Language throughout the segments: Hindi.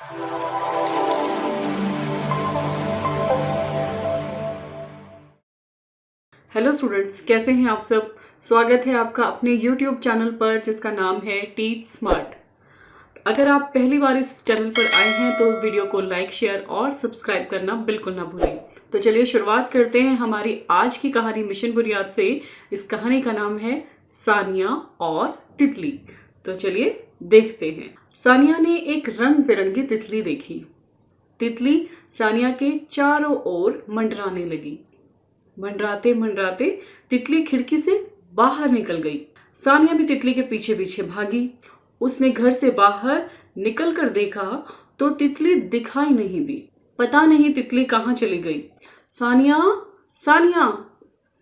हेलो स्टूडेंट्स, कैसे हैं आप सब। स्वागत है आपका अपने YouTube चैनल पर जिसका नाम है टीच स्मार्ट। अगर आप पहली बार इस चैनल पर आए हैं तो वीडियो को लाइक, शेयर और सब्सक्राइब करना बिल्कुल ना भूलें। तो चलिए शुरुआत करते हैं हमारी आज की कहानी मिशन बुनियाद से। इस कहानी का नाम है सानिया और तितली। तो चलिए देखते हैं। सानिया ने एक रंग बिरंगी तितली देखी। तितली सानिया के चारों ओर मंडराने लगी। मंडराते मंडराते तितली खिड़की से बाहर निकल गई। सानिया भी तितली के पीछे पीछे भागी। उसने घर से बाहर निकल कर देखा तो तितली दिखाई नहीं दी। पता नहीं तितली कहाँ चली गई। सानिया, सानिया,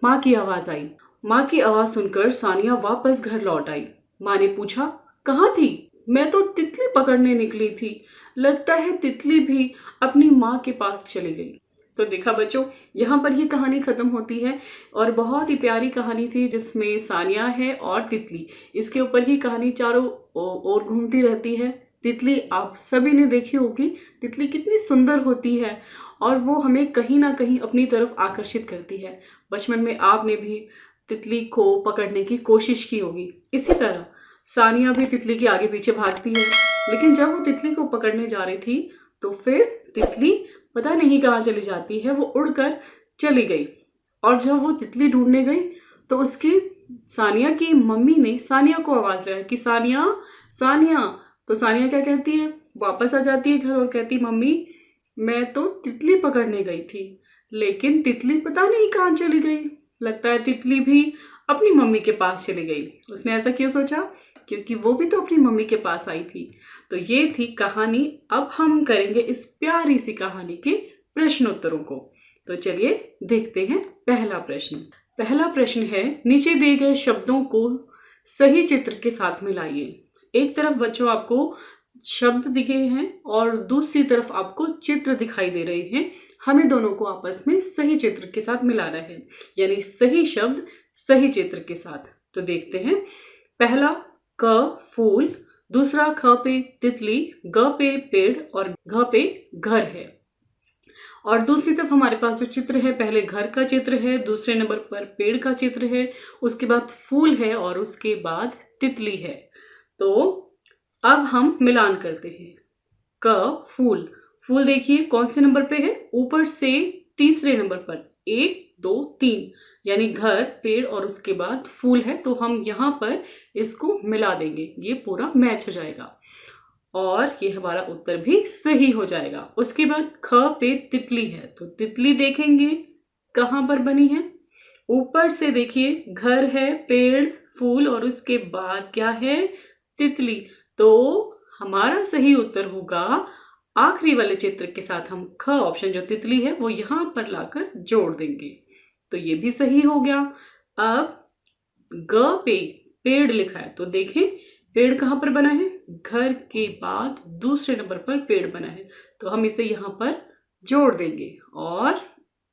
माँ की आवाज आई। माँ की आवाज सुनकर सानिया वापस घर लौट आई। माँ ने पूछा, कहाँ थी? मैं तो तितली पकड़ने निकली थी। लगता है तितली भी अपनी माँ के पास चली गई। तो देखा बच्चों, यहाँ पर ये कहानी खत्म होती है और बहुत ही प्यारी कहानी थी जिसमें सानिया है और तितली, इसके ऊपर ही कहानी चारों ओर घूमती रहती है। तितली आप सभी ने देखी होगी। तितली कितनी सुंदर होती है और वो हमें कहीं ना कहीं अपनी तरफ आकर्षित करती है। बचपन में आपने भी तितली को पकड़ने की कोशिश की होगी। इसी तरह सानिया भी तितली के आगे पीछे भागती है, लेकिन जब वो तितली को पकड़ने जा रही थी तो फिर तितली पता नहीं कहाँ चली जाती है। वो उड़कर चली गई और जब वो तितली ढूंढने गई तो उसकी सानिया की मम्मी ने सानिया को आवाज लगाई कि सानिया, सानिया। तो सानिया क्या कहती है, वापस आ जाती है घर और कहती, मम्मी मैं तो तितली पकड़ने गई थी, लेकिन तितली पता नहीं कहाँ चली गई। लगता है तितली भी अपनी मम्मी के पास चली गई। उसने ऐसा क्यों सोचा? क्योंकि वो भी तो अपनी मम्मी के पास आई थी। तो ये थी कहानी। अब हम करेंगे इस प्यारी सी कहानी के प्रश्नोत्तरों को। तो चलिए देखते हैं पहला प्रश्न। पहला प्रश्न है, नीचे दिए गए शब्दों को सही चित्र के साथ मिलाइए। एक तरफ बच्चों आपको शब्द दिखे हैं और दूसरी तरफ आपको चित्र दिखाई दे रहे हैं। हमें दोनों को आपस में सही चित्र के साथ मिलाना है, यानी सही शब्द सही चित्र के साथ। तो देखते हैं। पहला क फूल, दूसरा ख पे तितली, ग पे पेड़ और घ पे घर है। और दूसरी तरफ हमारे पास जो चित्र है, पहले घर का चित्र है, दूसरे नंबर पर पेड़ का चित्र है, उसके बाद फूल है और उसके बाद तितली है। तो अब हम मिलान करते हैं। क फूल, फूल देखिए कौन से नंबर पे है, ऊपर से तीसरे नंबर पर, 1 2 3, यानी घर, पेड़ और उसके बाद फूल है। तो हम यहाँ पर इसको मिला देंगे, ये पूरा मैच हो जाएगा और ये हमारा उत्तर भी सही हो जाएगा। उसके बाद ख पे तितली है, तो तितली देखेंगे कहाँ पर बनी है, ऊपर से देखिए घर है, पेड़, फूल और उसके बाद क्या है, तितली। तो हमारा सही उत्तर होगा आखिरी वाले चित्र के साथ हम ख ऑप्शन जो तितली है वो यहाँ पर लाकर जोड़ देंगे। तो ये भी सही हो गया। अब ग पे पेड़ लिखा है, तो देखें पेड़ कहाँ पर बना है, घर के बाद दूसरे नंबर पर पेड़ बना है। तो हम इसे यहाँ पर जोड़ देंगे और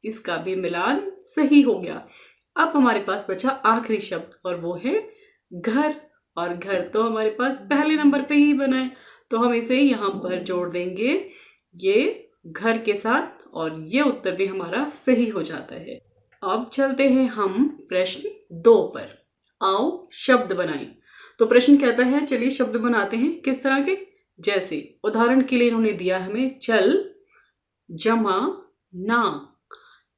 इसका भी मिलान सही हो गया। अब हमारे पास बचा आखिरी शब्द और वो है घर। और घर तो हमारे पास पहले नंबर पे ही बना है, तो हम इसे यहाँ पर जोड़ देंगे ये घर के साथ और ये उत्तर भी हमारा सही हो जाता है। अब चलते हैं हम प्रश्न 2 पर। आओ शब्द बनाएं। तो प्रश्न कहता है, चलिए शब्द बनाते हैं। किस तरह के? जैसे उदाहरण के लिए इन्होंने दिया हमें चल, जमा, ना,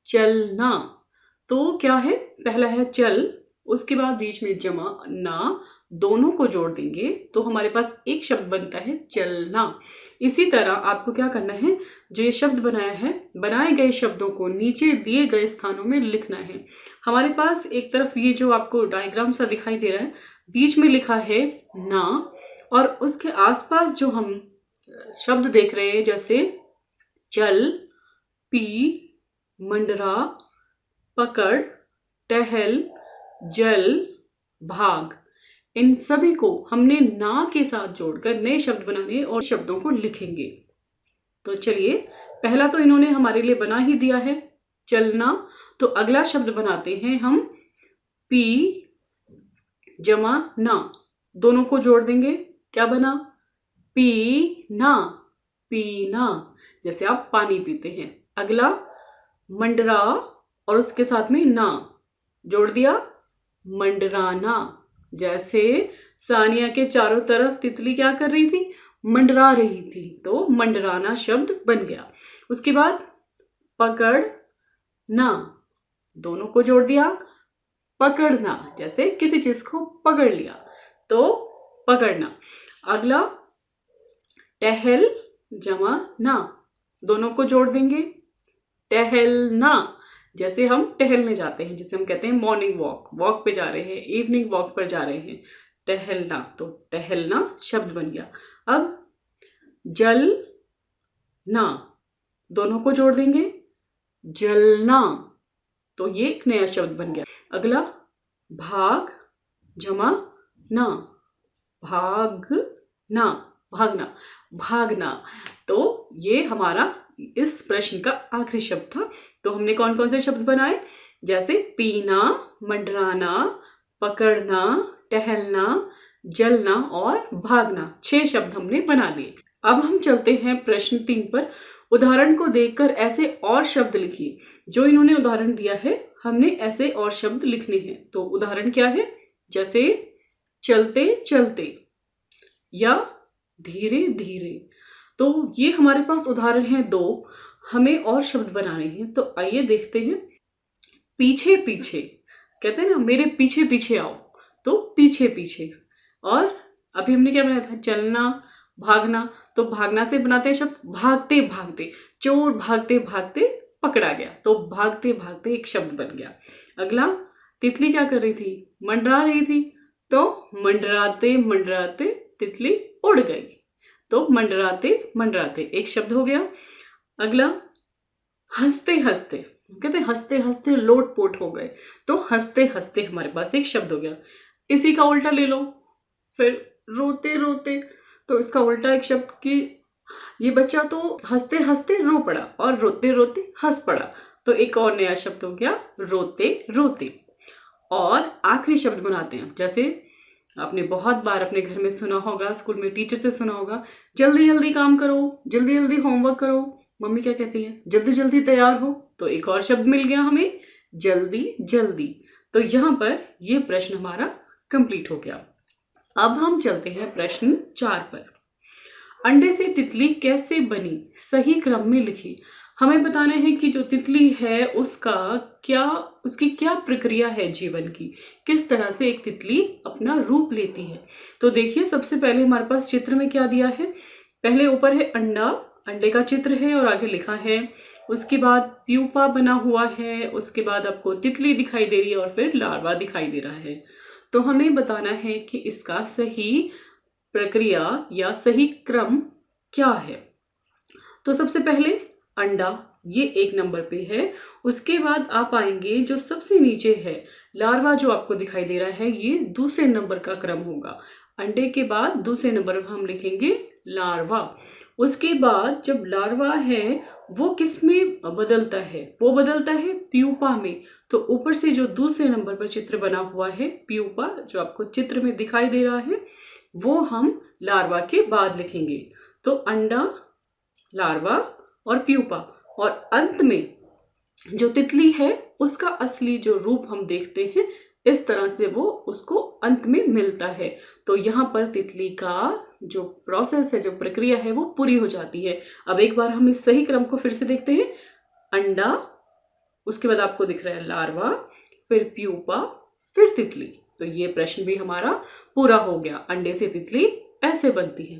चलना। तो क्या है, पहला है चल, उसके बाद बीच में जमा, ना, दोनों को जोड़ देंगे तो हमारे पास एक शब्द बनता है चलना। इसी तरह आपको क्या करना है, जो ये शब्द बनाया है, बनाए गए शब्दों को नीचे दिए गए स्थानों में लिखना है। हमारे पास एक तरफ ये जो आपको डायग्राम सा दिखाई दे रहा है, बीच में लिखा है ना और उसके आसपास जो हम शब्द देख रहे हैं, जैसे चल, पी, मंडरा, पकड़, टहल, जल, भाग, इन सभी को हमने ना के साथ जोड़कर नए शब्द बनाने और शब्दों को लिखेंगे। तो चलिए, पहला तो इन्होंने हमारे लिए बना ही दिया है चलना। तो अगला शब्द बनाते हैं हम पी, जमा, ना, दोनों को जोड़ देंगे। क्या बना, पी ना, पीना, जैसे आप पानी पीते हैं। अगला मंडरा और उसके साथ में ना जोड़ दिया, मंडराना। जैसे सानिया के चारों तरफ तितली क्या कर रही थी, मंडरा रही थी, तो मंडराना शब्द बन गया। उसके बाद पकड़ना, दोनों को जोड़ दिया, पकड़ना, जैसे किसी चीज को पकड़ लिया तो पकड़ना। अगला टहल जमा ना, दोनों को जोड़ देंगे, टहलना, जैसे हम टहलने जाते हैं, जिसे हम कहते हैं मॉर्निंग वॉक, वॉक पे जा रहे हैं, इवनिंग वॉक पर जा रहे हैं, टहलना, तो टहलना शब्द बन गया। अब जलना, दोनों को जोड़ देंगे, जलना, तो ये एक नया शब्द बन गया। अगला भाग जमा ना, भागना, भागना, भागना, तो ये हमारा इस प्रश्न का आखिरी शब्द था। तो हमने कौन कौन से शब्द बनाए, जैसे पीना, मंडराना, पकड़ना, टहलना, जलना और भागना, 6 शब्द हमने बना लिए। अब हम चलते हैं प्रश्न 3 पर। उदाहरण को देखकर ऐसे और शब्द लिखिए। जो इन्होंने उदाहरण दिया है, हमने ऐसे और शब्द लिखने हैं। तो उदाहरण क्या है, जैसे चलते चलते या धीरे धीरे। तो ये हमारे पास उदाहरण है 2, हमें और शब्द बनाने हैं। तो आइए देखते हैं। पीछे पीछे, कहते हैं ना मेरे पीछे पीछे आओ, तो पीछे पीछे। और अभी हमने क्या बनाया था, चलना, भागना, तो भागना से बनाते हैं शब्द भागते भागते, चोर भागते भागते पकड़ा गया, तो भागते भागते एक शब्द बन गया। अगला तितली क्या कर रही थी, मंडरा रही थी, तो मंडराते मंडराते तितली उड़ गई, तो मंडराते मंडराते एक शब्द हो गया। अगला हंसते हंसते, कहते हैं हंसते हंसते लोटपोट हो गए, तो हंसते हंसते हमारे पास एक शब्द हो गया। इसी का उल्टा ले लो, फिर रोते रोते, तो इसका उल्टा एक शब्द कि ये बच्चा तो हंसते हंसते रो पड़ा और रोते रोते हंस पड़ा, तो एक और नया शब्द हो गया रोते रोते। और आखिरी शब्द बनाते हैं, जैसे आपने बहुत बार अपने घर में सुना होगा, स्कूल में टीचर से सुना होगा, जल्दी जल्दी काम करो, जल्दी जल्दी होमवर्क करो। मम्मी क्या कहती है, जल्दी जल्दी तैयार हो, तो एक और शब्द मिल गया हमें, जल्दी जल्दी। तो यहाँ पर ये प्रश्न हमारा कंप्लीट हो गया। अब हम चलते हैं प्रश्न 4 पर। अंडे से तितली कैसे बनी, सही क्रम में लिखिए। हमें बताना है कि जो तितली है उसकी क्या प्रक्रिया है जीवन की, किस तरह से एक तितली अपना रूप लेती है। तो देखिए, सबसे पहले हमारे पास चित्र में क्या दिया है, पहले ऊपर है अंडा, अंडे का चित्र है और आगे लिखा है। उसके बाद प्यूपा बना हुआ है, उसके बाद आपको तितली दिखाई दे रही है और फिर लार्वा दिखाई दे रहा है। तो हमें बताना है कि इसका सही प्रक्रिया या सही क्रम क्या है। तो सबसे पहले अंडा, ये 1 नंबर पे है। उसके बाद आप आएंगे जो सबसे नीचे है लार्वा, जो आपको दिखाई दे रहा है, ये दूसरे नंबर का क्रम होगा। अंडे के बाद दूसरे नंबर पर हम लिखेंगे लार्वा। उसके बाद जब लार्वा है वो किस में बदलता है, वो बदलता है प्यूपा में। तो ऊपर से जो दूसरे नंबर पर चित्र बना हुआ है प्यूपा, जो आपको चित्र में दिखाई दे रहा है, वो हम लार्वा के बाद लिखेंगे। तो अंडा, लार्वा और प्यूपा, और अंत में जो तितली है उसका असली जो रूप हम देखते हैं, इस तरह से वो उसको अंत में मिलता है। तो यहाँ पर तितली का जो प्रोसेस है, जो प्रक्रिया है, वो पूरी हो जाती है। अब एक बार हम इस सही क्रम को फिर से देखते हैं। अंडा, उसके बाद आपको दिख रहा है लार्वा, फिर प्यूपा, फिर तितली। तो ये प्रश्न भी हमारा पूरा हो गया। अंडे से तितली ऐसे बनती है।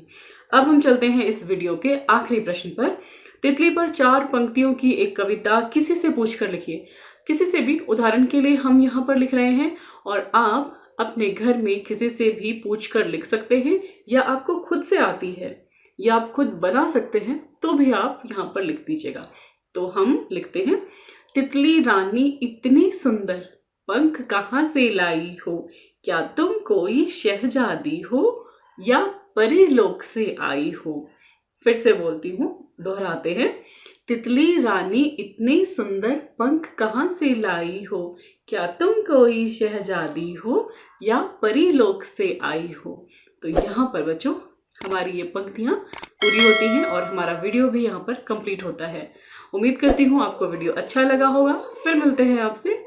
अब हम चलते हैं इस वीडियो के आखिरी प्रश्न पर। तितली पर 4 पंक्तियों की एक कविता किसी से पूछकर लिखिए। किसी से भी, उदाहरण के लिए हम यहाँ पर लिख रहे हैं, और आप अपने घर में किसी से भी पूछकर लिख सकते हैं, या आपको खुद से आती है या आप खुद बना सकते हैं, तो भी आप यहाँ पर लिख दीजिएगा। तो हम लिखते हैं, तितली रानी इतनी सुंदर, पंख कहाँ से लाई हो, क्या तुम कोई शहजादी हो या परी लोक से आई हो। फिर से बोलती हूँ, दोहराते हैं, तितली रानी इतनी सुंदर, पंख कहाँ से लाई हो, क्या तुम कोई शहजादी हो या परी लोक से आई हो। तो यहाँ पर बच्चों हमारी ये पंक्तियां पूरी होती हैं और हमारा वीडियो भी यहाँ पर कंप्लीट होता है। उम्मीद करती हूँ आपको वीडियो अच्छा लगा होगा। फिर मिलते हैं आपसे।